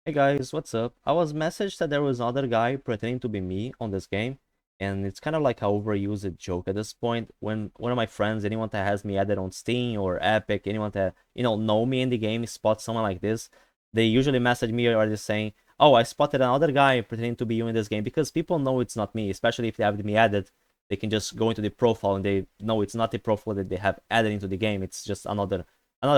Hey guys, what's up? I was messaged that there was another guy pretending to be me on this game, and it's kind of like an overused joke at this point. When one of my friends, anyone that has me added on Steam or Epic, anyone that know me in the game, spots someone like this, they usually message me or just saying, "Oh, I spotted another guy pretending to be you in this game," because people know it's not me, especially if they have me added. They can just go into the profile and they know it's not the profile that they have added into the game. It's just another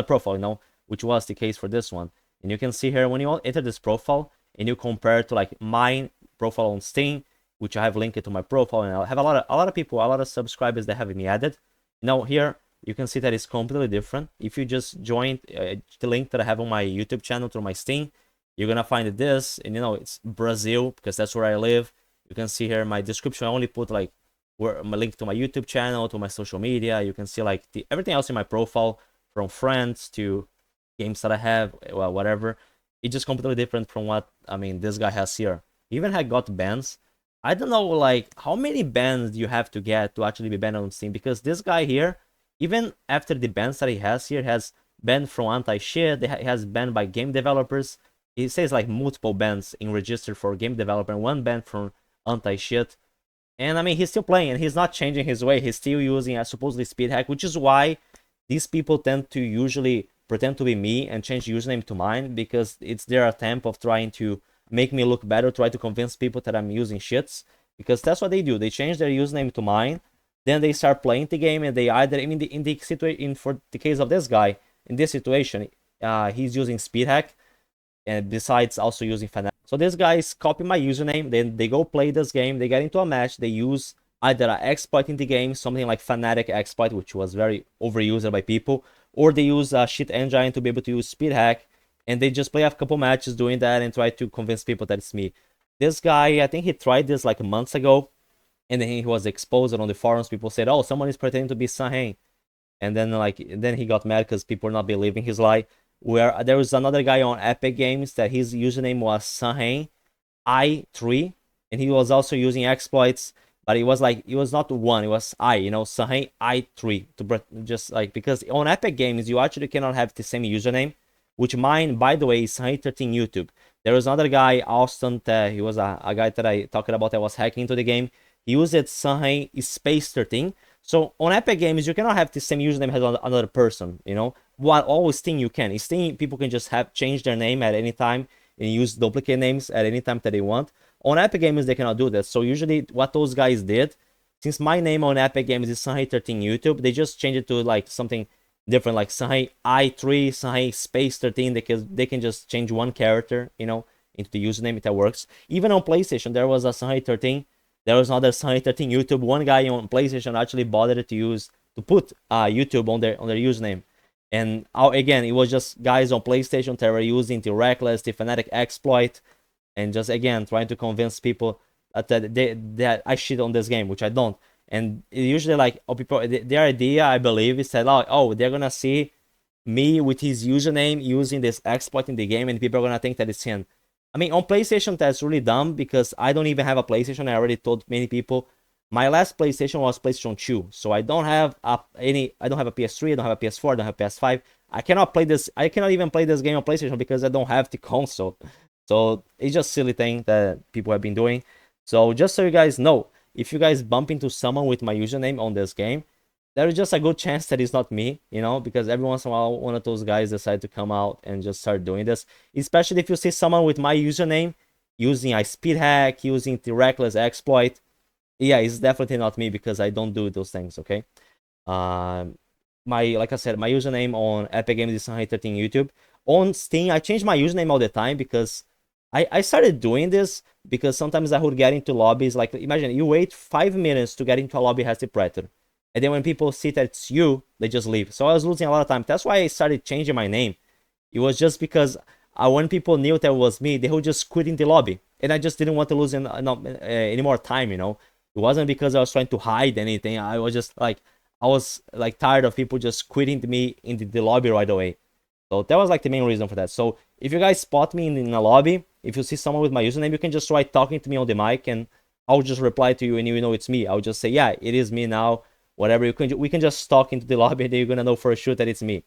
profile, which was the case for this one. And you can see here when you enter this profile and you compare it to like my profile on Steam, which I have linked to my profile, and I have a lot of people, a lot of subscribers that have me added. Now here you can see that it's completely different. If you just join the link that I have on my YouTube channel through my Steam, you're gonna find this, and it's Brazil because that's where I live. You can see here in my description I only put like my link to my YouTube channel, to my social media. You can see like everything else in my profile, from friends to games that I have, well, whatever. It's just completely different from what this guy has here. He even had got bans. I don't know like how many bans do you have to get to actually be banned on Steam, because this guy here, even after the bans that he has here, has banned from anti-shit. He has banned by game developers. He says like multiple bans in register for game developer and one ban from anti-shit. And he's still playing and he's not changing his way. He's still using a supposedly speed hack, which is why these people tend to usually pretend to be me and change the username to mine, because it's their attempt of trying to make me look better, try to convince people that I'm using shits, because that's what they do. They change their username to mine, then they start playing the game, and they either in the situation, for the case of this guy, in this situation, he's using speed hack, and besides also using fanatic. So these guys copy my username, then they go play this game, they get into a match, they use either an exploit in the game, something like fanatic exploit, which was very overused by people, or they use a shit engine to be able to use speed hack, and they just play a couple matches doing that and try to convince people that it's me. This guy, I think he tried this like months ago, and then he was exposed on the forums. People said, "Oh, someone is pretending to be Samhain," and then he got mad because people were not believing his lie. Where there was another guy on Epic Games that his username was Samhain13, and he was also using exploits, but it was not one, it was Samhain I3, to just like, because on Epic Games you actually cannot have the same username, which mine, by the way, is Samhain13 YouTube. There was another guy, Austin, he was a guy that I talked about that was hacking into the game. He used it Samhain Space 13. So on Epic Games, you cannot have the same username as another person, While always Steam you can. In Steam, people can just have change their name at any time and use duplicate names at any time that they want. On Epic Games, they cannot do that. So usually what those guys did, since my name on Epic Games is Samhain13 YouTube, they just changed it to like something different, like Samhain I3, Samhain Space 13. They can just change one character, into the username. That works. Even on PlayStation, there was a Samhain13. There was another Samhain13 YouTube. One guy on PlayStation actually bothered to put YouTube on their username. And again, it was just guys on PlayStation that were using the Reckless, the Fanatic exploit, and just again trying to convince people that I shit on this game, which I don't. And usually, like, people, their idea, I believe, is that they're gonna see me with his username using this exploit in the game, and people are gonna think that it's him. On PlayStation, that's really dumb, because I don't even have a PlayStation. I already told many people my last PlayStation was PlayStation 2, so I don't have I don't have a PS3, I don't have a PS4, I don't have a PS5. I cannot even play this game on PlayStation because I don't have the console. So it's just silly thing that people have been doing. So just so you guys know, if you guys bump into someone with my username on this game, there is just a good chance that it's not me, because every once in a while one of those guys decide to come out and just start doing this. Especially if you see someone with my username using a speed hack, using the reckless exploit. Yeah, it's definitely not me, because I don't do those things, okay? Like I said, my username on Epic Games is Samhain13 YouTube. On Steam, I change my username all the time, because I started doing this because sometimes I would get into lobbies. Like, imagine you wait 5 minutes to get into a lobby has the Predator, and then when people see that it's you, they just leave. So I was losing a lot of time. That's why I started changing my name. It was just because when people knew that it was me, they would just quit in the lobby, and I just didn't want to lose any more time. It wasn't because I was trying to hide anything. I was like tired of people just quitting me in the lobby right away. So that was like the main reason for that. So if you guys spot me in a lobby, if you see someone with my username, you can just try talking to me on the mic, and I'll just reply to you, and you know it's me. I'll just say, yeah, it is me now. Whatever, we can just talk into the lobby, and then you're gonna know for sure that it's me.